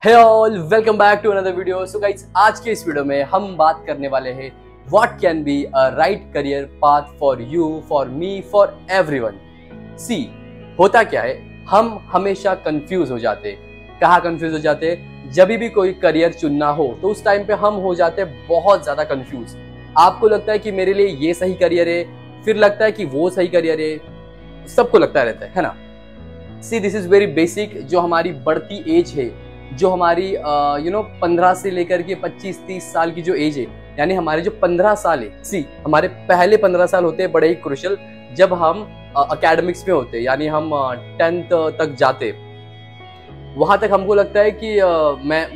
Hey all, welcome back to another video. So guys, आज के इस वीडियो में हम बात करने वाले हैं what can be a right career path for you, for me, for everyone. See, होता क्या है, हम हमेशा कंफ्यूज हो जाते हैं। कहाँ कंफ्यूज हो जाते हैं? जब भी कोई करियर चुनना हो तो उस टाइम पे हम हो जाते हैं बहुत ज्यादा कंफ्यूज। आपको लगता है कि मेरे लिए ये सही करियर है, फिर लगता है कि वो सही करियर है, सबको लगता रहता है ना। सी, दिस इज वेरी बेसिक। जो हमारी बढ़ती एज है, जो हमारी 15 से लेकर के 25-30 साल की जो एज है, यानी हमारे जो 15 साल है, सी हमारे पहले 15 साल होते हैं बड़े ही क्रुशियल। जब हम एकेडमिक्स में होते, यानी हम 10th तक जाते, वहां तक हमको लगता है कि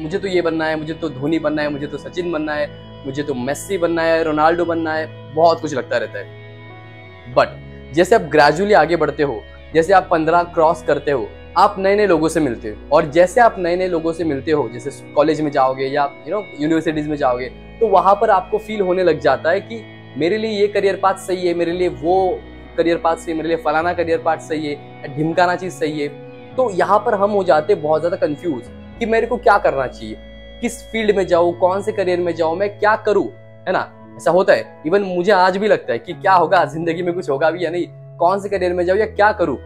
मुझे तो ये बनना है, मुझे तो धोनी बनना है, मुझे तो सचिन बनना है, मुझे तो मेस्सी बनना है, रोनाल्डो बनना है, बहुत कुछ लगता रहता है। बट जैसे आप ग्रेजुअली आगे बढ़ते हो, जैसे आप 15 क्रॉस करते हो, आप नए नए लोगों से मिलते हो, और जैसे आप नए नए लोगों से मिलते हो, जैसे कॉलेज में जाओगे या यूनिवर्सिटीज में जाओगे, तो वहां पर आपको फील होने लग जाता है कि मेरे लिए ये करियर पाथ सही है, मेरे लिए वो करियर पाथ सही है, मेरे लिए फलाना करियर पाथ सही है, ढिमकाना चीज सही है। तो यहाँ पर हम हो जाते हैं बहुत ज्यादा कंफ्यूज कि मेरे को क्या करना चाहिए, किस फील्ड में जाऊँ, कौन से करियर में जाऊँ, मैं क्या करूँ, है ना। ऐसा होता है। इवन मुझे आज भी लगता है कि क्या होगा जिंदगी में, कुछ होगा भी या नहीं, कौन से करियर में जाऊँ या क्या करूँ,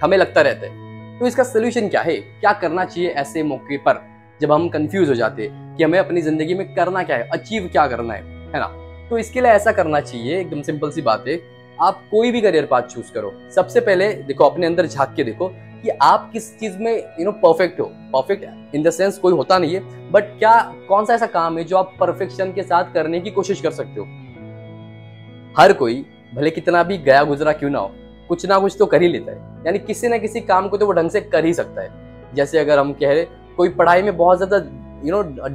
हमें लगता रहता है। तो इसका सोल्यूशन क्या है, क्या करना चाहिए ऐसे मौके पर जब हम कंफ्यूज हो जाते हैं कि हमें अपनी जिंदगी में करना क्या है, अचीव क्या करना है ना। तो इसके लिए ऐसा करना चाहिए, एकदम सिंपल सी बात है, आप कोई भी करियर पाथ चूज करो। सबसे पहले देखो, अपने अंदर झांक के देखो कि आप किस चीज में परफेक्ट हो। परफेक्ट इन द सेंस कोई होता नहीं है, बट क्या कौन सा ऐसा काम है जो आप परफेक्शन के साथ करने की कोशिश कर सकते हो। हर कोई भले कितना भी गया गुजरा क्यों ना हो, कुछ ना कुछ तो कर ही लेता है, यानी किसी ना किसी काम को तो वो ढंग से कर ही सकता है। जैसे अगर हम कह रहे कोई पढ़ाई में बहुत ज्यादा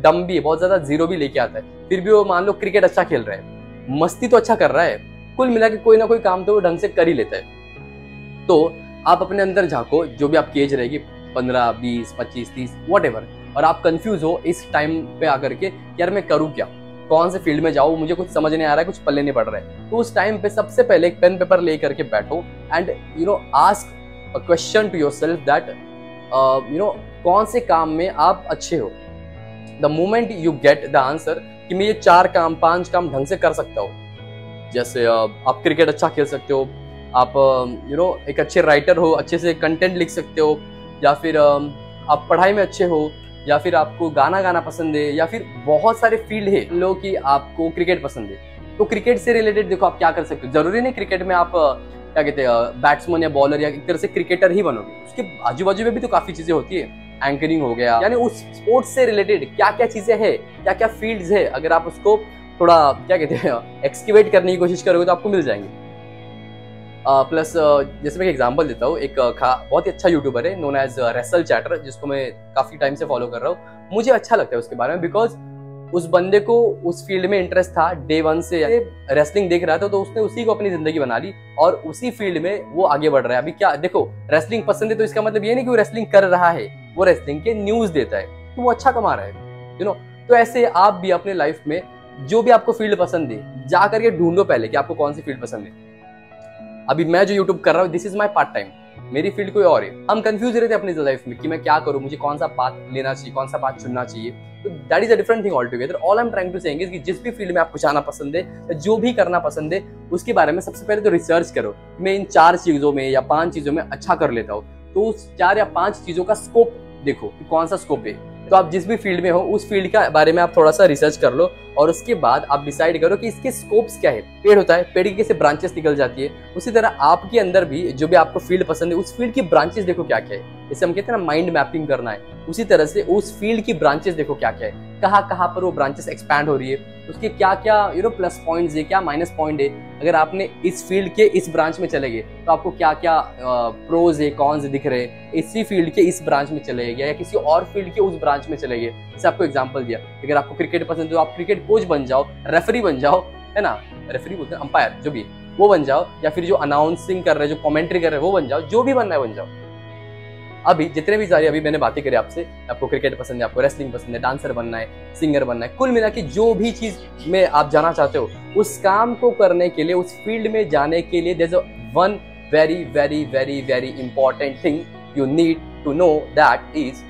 डम भी है, बहुत ज्यादा जीरो भी लेके आता है, फिर भी वो मान लो क्रिकेट अच्छा खेल रहा है, मस्ती तो अच्छा कर रहा है, कुल मिला के कोई ना कोई काम तो वो ढंग से कर ही लेता है। तो आप अपने अंदर झांको, जो भी आपकी एज रहेगी, 15, 20, 25, 30 व्हाटएवर, और आप कंफ्यूज हो इस टाइम पे आकर के, यार मैं करूँ क्या, कौन से फील्ड में जाऊँ, मुझे कुछ समझ नहीं आ रहा है, कुछ पल्ले नहीं पड़ रहा है। तो उस टाइम पे सबसे पहले एक पेन पेपर ले करके बैठो and ask a question to yourself that कौन से काम में आप अच्छे हो। The moment you get the answer कि मैं ये 4 काम 5 काम ढंग से कर सकता हूँ, जैसे आप क्रिकेट अच्छा खेल सकते हो, आप एक अच्छे राइटर हो, अच्छे से कंटेंट लिख सकते हो, या फिर आप पढ़ाई में अच्छे हो, या फिर आपको गाना गाना पसंद है, या फिर बहुत सारे फील्ड है, लो कि आपको क्रिकेट पसंद है, तो क्रिकेट से रिलेटेड देखो आप क्या कर सकते हो। जरूरी नहीं क्रिकेट में आप क्या कहते हैं बैट्समैन या बॉलर या एक तरह से क्रिकेटर ही बनोगे, उसके आजू बाजू में भी तो काफी चीजें होती है, एंकरिंग हो गया, यानी उस स्पोर्ट्स से रिलेटेड क्या क्या चीजें है, क्या क्या फील्ड्स है, अगर आप उसको थोड़ा क्या कहते हैं एक्सकेवेट करने की कोशिश करोगे तो आपको मिल जाएंगे। प्लस जैसे मैं एक एग्जांपल देता हूँ, एक बहुत ही अच्छा यूट्यूबर है नोन एज रेसल चैटर, जिसको मैं काफी टाइम से फॉलो कर रहा हूँ। मुझे अच्छा लगता है उसके बारे में, बिकॉज उस बंदे को उस फील्ड में इंटरेस्ट था डे 1 से, रेसलिंग देख रहा था तो उसने उसी को अपनी जिंदगी बना ली और उसी फील्ड में वो आगे बढ़ रहा है। अभी क्या देखो, रेसलिंग पसंद है तो इसका मतलब ये नहीं कि वो रेसलिंग कर रहा है, वो रेसलिंग के न्यूज देता है तो वो अच्छा कमा रहा है, तो ऐसे आप भी अपने लाइफ में जो भी आपको फील्ड पसंद है, जा करके ढूंढो पहले कि आपको कौन सी फील्ड पसंद है। अभी मैं जो यूट्यूब कर रहा हूँ, this is my part time, मेरी फील्ड कोई और है। हम कंफ्यूज रहते हैं अपनी लाइफ में कि मैं क्या करूँ, मुझे कौन सा पाथ लेना चाहिए, कौन सा पाथ चुनना चाहिए। तो that is a different thing altogether. All I am trying to saying is कि जिस भी फील्ड में आपको जाना पसंद है, जो भी करना पसंद है, उसके बारे में सबसे पहले तो रिसर्च करो। मैं इन 4 चीजों में या 5 चीजों में अच्छा कर लेता हूँ, तो उस 4 या 5 चीजों का स्कोप देखो कि कौन सा स्कोप है। तो आप जिस भी फील्ड में हो, उस फील्ड के बारे में आप थोड़ा सा रिसर्च कर लो, और उसके बाद आप डिसाइड करो कि इसके स्कोप्स क्या है। पेड़ होता है, पेड़ की कैसे ब्रांचेस निकल जाती है, उसी तरह आपके अंदर भी जो भी आपको फील्ड पसंद है, उस फील्ड की ब्रांचेस देखो क्या क्या है। जैसे हम कहते हैं ना माइंड मैपिंग करना है, उसी तरह से उस फील्ड की ब्रांचेस देखो क्या क्या है, कहाँ कहाँ पर वो ब्रांचेस एक्सपैंड हो रही है, उसके क्या क्या प्लस पॉइंट्स है, क्या माइनस पॉइंट है। अगर आपने इस फील्ड के इस ब्रांच में चले गए तो आपको क्या क्या प्रोज है, कॉन्स दिख रहे हैं, इसी फील्ड के इस ब्रांच में चले गए या किसी और फील्ड के उस ब्रांच में चले गए। जैसे आपको एग्जांपल दिया, अगर आपको क्रिकेट पसंद है तो आप क्रिकेट कोच बन जाओ, रेफरी बन जाओ, है ना, रेफरी बोलते हैं अंपायर, जो भी वो बन जाओ, या फिर जो अनाउंसिंग कर रहे हैं, जो कमेंट्री कर रहे हैं वो बन जाओ, जो भी बनना है बन जाओ। अभी जितने भी सारे अभी मैंने बातें करी आपसे, आपको क्रिकेट पसंद है, आपको रेसलिंग पसंद है, डांसर बनना है, सिंगर बनना है, कुल मिला के जो भी चीज में आप जाना चाहते हो, उस काम को करने के लिए, उस फील्ड में जाने के लिए there is one very very very very important thing you need to know, that is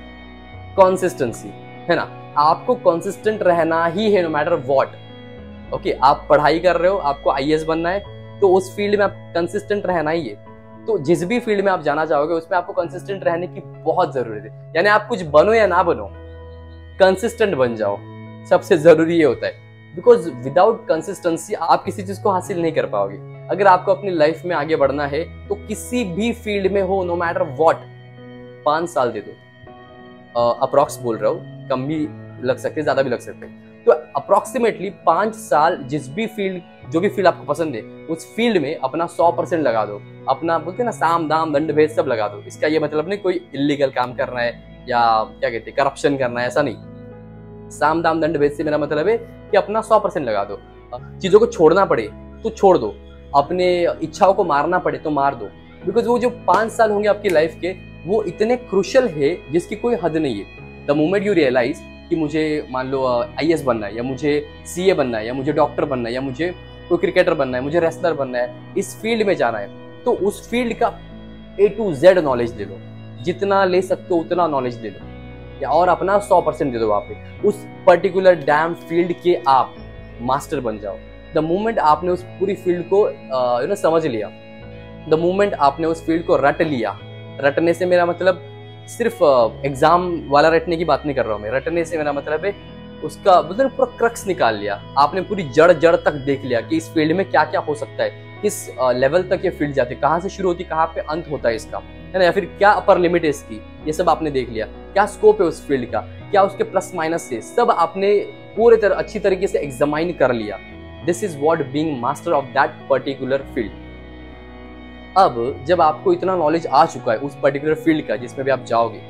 consistency, है ना। आपको कंसिस्टेंट रहना ही है, नो मैटर व्हाट। ओके, आप पढ़ाई कर रहे हो, आपको आईएएस बनना है, तो उस फील्ड में आप कंसिस्टेंट रहना ही है। तो जिस भी फील्ड में आप जाना चाहोगे उसमें आपको कंसिस्टेंट रहने की बहुत जरूरत है। यानी आप कुछ बनो या ना बनो, कंसिस्टेंट बन जाओ, सबसे जरूरी ये होता है। बिकॉज विदाउट कंसिस्टेंसी आप किसी चीज को हासिल नहीं कर पाओगे। अगर आपको अपनी लाइफ में आगे बढ़ना है तो किसी भी फील्ड में हो, नो मैटर व्हाट, 5 साल दे दो। अप्रॉक्स बोल रहा हूँ, कम भी लग सकते, ज्यादा भी लग सकते हैं। तो अप्रोक्सीमेटली 5 साल जिस भी फील्ड, जो भी फील्ड आपको पसंद है, उस फील्ड में अपना 100% लगा दो। अपना बोलते हैं ना, साम दाम दंड भेद सब लगा दो। इसका ये मतलब नहीं कोई इलीगल काम करना है या क्या कहते हैं करप्शन करना है, ऐसा नहीं। साम दाम दंड भेद से मेरा मतलब है कि अपना 100% लगा दो। चीजों को छोड़ना पड़े तो छोड़ दो, अपने इच्छाओं को मारना पड़े तो मार दो। बिकॉज वो जो 5 साल होंगे आपकी लाइफ के, वो इतने क्रूशल है जिसकी कोई हद नहीं है। द मोमेंट यू रियलाइज कि मुझे मान लो आईएएस बनना है, या मुझे सीए बनना है, या मुझे डॉक्टर बनना है, या मुझे कोई क्रिकेटर बनना है, मुझे रेसलर बनना है, इस फील्ड में जाना है, तो उस फील्ड का A to Z नॉलेज ले लो। जितना ले सकते हो उतना नॉलेज ले लो, या और अपना 100% दे दो वहां पे। उस पर्टिकुलर डैम फील्ड के आप मास्टर बन जाओ। द मोमेंट आपने उस पूरी फील्ड को समझ लिया, द मोमेंट आपने उस फील्ड को रट लिया, रटने से मेरा मतलब सिर्फ एग्जाम वाला रटने की बात नहीं कर रहा हूँ मैं। रटने से मेरा मतलब है उसका मतलब पूरा क्रक्स निकाल लिया आपने, पूरी जड़ तक देख लिया कि इस फील्ड में क्या क्या हो सकता है, किस लेवल तक ये फील्ड जाती है, कहाँ से शुरू होती है, कहाँ पे अंत होता है इसका, है ना, या फिर क्या अपर लिमिट है इसकी, ये सब आपने देख लिया। क्या स्कोप है उस फील्ड का, क्या उसके प्लस माइनस है, सब आपने पूरे तरह अच्छी तरीके से एग्जामाइन कर लिया। This is what being master of that particular field. अब जब आपको इतना नॉलेज आ चुका है उस पर्टिकुलर फील्ड का जिसमें भी आप जाओगे,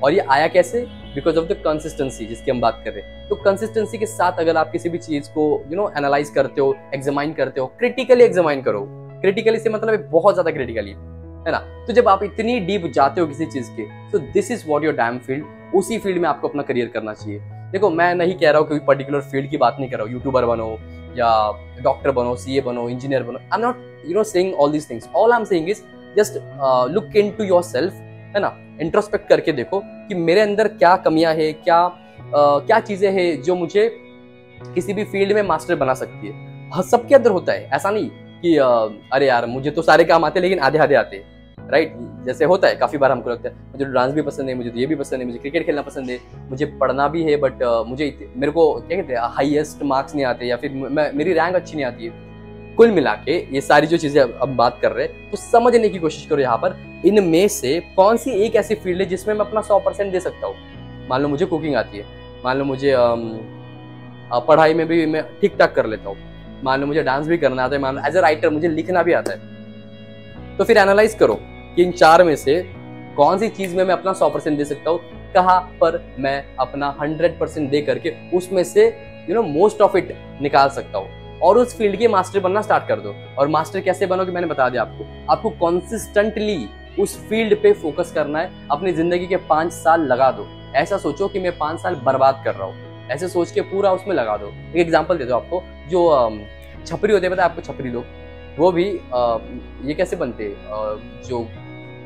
और ये आया कैसे, बिकॉज ऑफ द कंसिस्टेंसी जिसकी हम बात कर रहे हैं। तो कंसिस्टेंसी के साथ अगर आप किसी भी चीज को एनालाइज करते हो, एग्जामाइन करते हो, क्रिटिकली एग्जामाइन करो। क्रिटिकली से मतलब बहुत ज्यादा क्रिटिकली, है ना। तो जब आप इतनी डीप जाते हो किसी चीज के, तो this is what your dam field, उसी फील्ड में आपको अपना करियर करना चाहिए। देखो, मैं नहीं कह रहा हूँ कोई पर्टिकुलर फील्ड की बात नहीं कर रहा हूँ, यूट्यूबर बनो या डॉक्टर बनो, सीए बनो, इंजीनियर बनो। I am not saying all these things. All I am saying is just look into yourself, है ना, इंट्रोस्पेक्ट करके देखो कि मेरे अंदर क्या कमियां है, क्या चीजें हैं जो मुझे किसी भी फील्ड में मास्टर बना सकती है। हाँ, सबके अंदर होता है, ऐसा नहीं कि अरे यार मुझे तो सारे काम आते हैं लेकिन आधे आधे आते हैं, राइट। जैसे होता है काफी बार हमको लगता है मुझे डांस भी पसंद है, मुझे तो ये भी पसंद है, मुझे क्रिकेट खेलना पसंद है, मुझे पढ़ना भी है, बट मेरे को क्या कहते हैं हाईएस्ट मार्क्स नहीं आते, या फिर मेरी रैंक अच्छी नहीं आती है। कुल मिला के ये सारी जो चीजें अब बात कर रहे हैं, तो समझने की कोशिश करो यहाँ पर इनमें से कौन सी एक ऐसी फील्ड है जिसमें मैं अपना 100% दे सकता हूँ। मान लो मुझे कुकिंग आती है, मान लो मुझे पढ़ाई में भी मैं ठीक ठाक कर लेता हूँ, मान लो मुझे डांस भी करना आता है, मान लो एज ए राइटर मुझे लिखना भी आता है। तो फिर एनालाइज करो कि इन 4 में से कौन सी चीज में मैं अपना 100% दे सकता हूँ, कहाँ पर मैं अपना 100% दे करके उसमें से मोस्ट ऑफ इट निकाल सकता हूँ, और उस फील्ड के मास्टर बनना स्टार्ट कर दो। और मास्टर कैसे बनोगे मैंने बता दिया आपको कंसिस्टेंटली उस फील्ड पे फोकस करना है। अपनी जिंदगी के 5 साल लगा दो। ऐसा सोचो कि मैं 5 साल बर्बाद कर रहा हूँ, ऐसे सोच के पूरा उसमें लगा दो। एक एग्जांपल दे दो आपको, जो छपरी होते हैं, पता है आपको छपरी लोग, वो भी ये कैसे बनते हैं, जो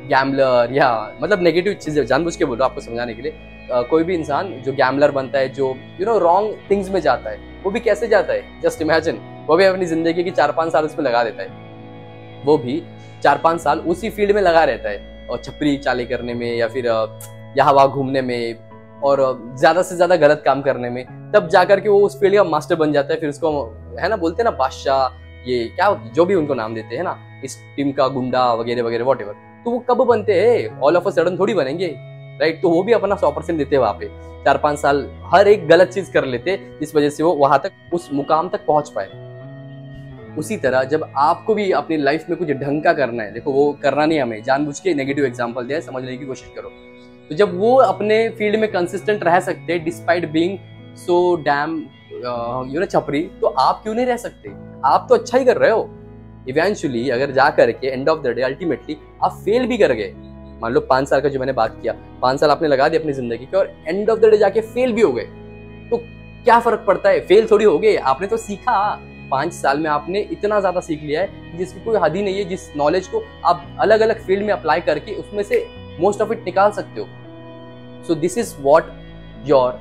गैम्बलर या मतलब नेगेटिव चीजें जानबूझ के बोल रहा हूं आपको समझाने के लिए। कोई भी इंसान जो गैम्बलर बनता है, जो रॉन्ग थिंग्स में जाता है, वो भी कैसे जाता है, जस्ट इमेजिन, वो भी अपनी जिंदगी की 4-5 साल उसमें लगा देता है, वो भी 4-5 साल उसी फील्ड में लगा रहता है, और छपरी चाले करने में, या फिर यहाँ वहाँ घूमने में, और ज्यादा से ज्यादा गलत काम करने में। तब जाकर के वो उस फील्ड का मास्टर बन जाता है। फिर उसको, है ना, बोलते हैं ना बादशाह, ये क्या जो भी उनको नाम देते हैं ना, इस टीम का गुंडा वगैरह वगैरह वॉटेवर। तो वो कब बनते हैं, ऑल ऑफ अ सडन थोड़ी बनेंगे, राइट। तो वो भी अपना 100% देते हैं वहां पे, 4-5 साल हर एक गलत चीज कर लेते, जिस वजह से वो वहां तक, उस मुकाम तक पहुंच पाए। उसी तरह जब आपको भी अपनी लाइफ में कुछ ढंग का करना है, देखो वो करना नहीं, हमें जानबूझ के नेगेटिव एग्जांपल दिया है, समझने की कोशिश करो। तो जब वो अपने फील्ड में कंसिस्टेंट रह सकते हैं डिस्पाइट बीइंग सो डैम छपरी, तो आप क्यों नहीं रह सकते? आप तो अच्छा ही कर रहे हो। इवेंचुअली अगर जा करके end of the day ultimately आप फेल भी कर गए, मान लो 5 साल का जो मैंने बात किया, 5 साल आपने लगा दिया अपनी जिंदगी के, और एंड ऑफ द डे जाके फेल भी हो गए, तो क्या फर्क पड़ता है? फेल थोड़ी हो गए, आपने तो सीखा। 5 साल में आपने इतना ज्यादा सीख लिया है जिसकी कोई हद ही नहीं है, जिस नॉलेज को आप अलग अलग फील्ड में अप्लाई करके उसमें से मोस्ट ऑफ इट निकाल सकते हो। So this is what your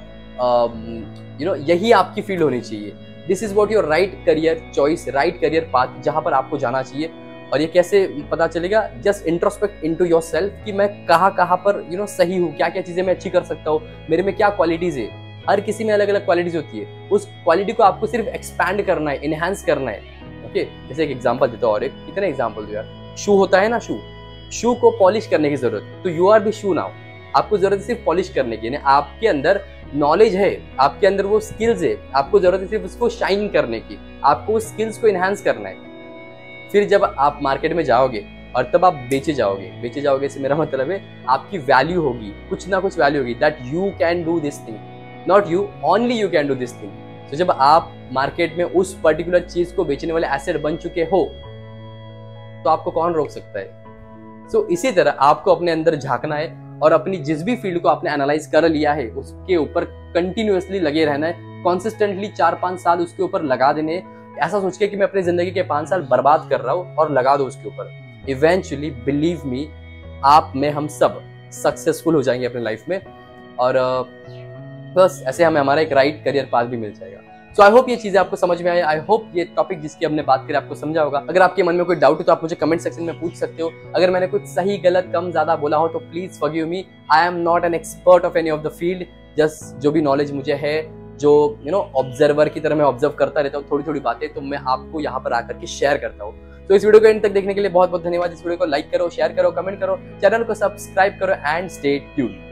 यही आपकी फील्ड होनी चाहिए। This is what your right career choice, right career path, जहां पर आपको जाना चाहिए। और ये कैसे पता चलेगा? जस्ट इंट्रोस्पेक्ट इनटू योरसेल्फ कि मैं कहाँ पर सही हूँ, क्या क्या चीजें मैं अच्छी कर सकता हूँ, मेरे में क्या क्वालिटीज है। हर किसी में अलग अलग क्वालिटीज होती है, उस क्वालिटी को आपको सिर्फ एक्सपैंड करना है, इनहेंस करना है। ओके, जैसे एक एग्जांपल देता हूँ, और एक कितने एग्जांपल दो यार। शू होता है ना, शू को पॉलिश करने की जरूरत, तो you are the shoe now. आपको जरूरत है सिर्फ पॉलिश करने की, आपके अंदर नॉलेज है, आपके अंदर वो स्किल्स है, आपको जरूरत है सिर्फ उसको शाइन करने की, आपको उस स्किल्स को इनहेंस करना है। फिर जब आप मार्केट में जाओगे और तब आप बेचे जाओगे से मेरा मतलब है आपकी वैल्यू होगी, कुछ ना कुछ वैल्यू होगी, that you can do this thing, not you only you can do this thing. तो जब आप मार्केट में उस पर्टिकुलर चीज को बेचने वाले एसेट बन चुके हो, तो आपको कौन रोक सकता है? सो इसी तरह आपको अपने अंदर झांकना है और अपनी जिस भी फील्ड को आपने एनालाइज कर लिया है उसके ऊपर कंटिन्यूअसली लगे रहना है, कॉन्सिस्टेंटली 4-5 साल उसके ऊपर लगा देने हैं। ऐसा सोच के कि मैं अपनी जिंदगी के 5 साल बर्बाद कर रहा हूँ, और लगा दो उसके ऊपर। इवेंचुअली बिलीव मी, आप में हम सब सक्सेसफुल हो जाएंगे अपने लाइफ में, और बस ऐसे हमें हमारा एक राइट करियर पाथ भी मिल जाएगा। सो आई होप ये चीजें आपको समझ में आई। आई होप ये टॉपिक जिसकी हमने बात करी आपको समझा होगा। अगर आपके मन में कोई डाउट है तो आप मुझे कमेंट सेक्शन में पूछ सकते हो। अगर मैंने कुछ सही गलत कम ज्यादा बोला हो तो please forgive me. I am not an expert of any of the field, just जो भी नॉलेज मुझे है, जो ऑब्जर्वर की तरह मैं ऑब्जर्व करता रहता हूँ थोड़ी थोड़ी बातें, तो मैं आपको यहाँ पर आकर के शेयर करता हूँ। तो इस वीडियो को एंड तक देखने के लिए बहुत बहुत धन्यवाद। इस वीडियो को लाइक करो, शेयर करो, कमेंट करो, चैनल को सब्सक्राइब करो एंड स्टे ट्यून्ड।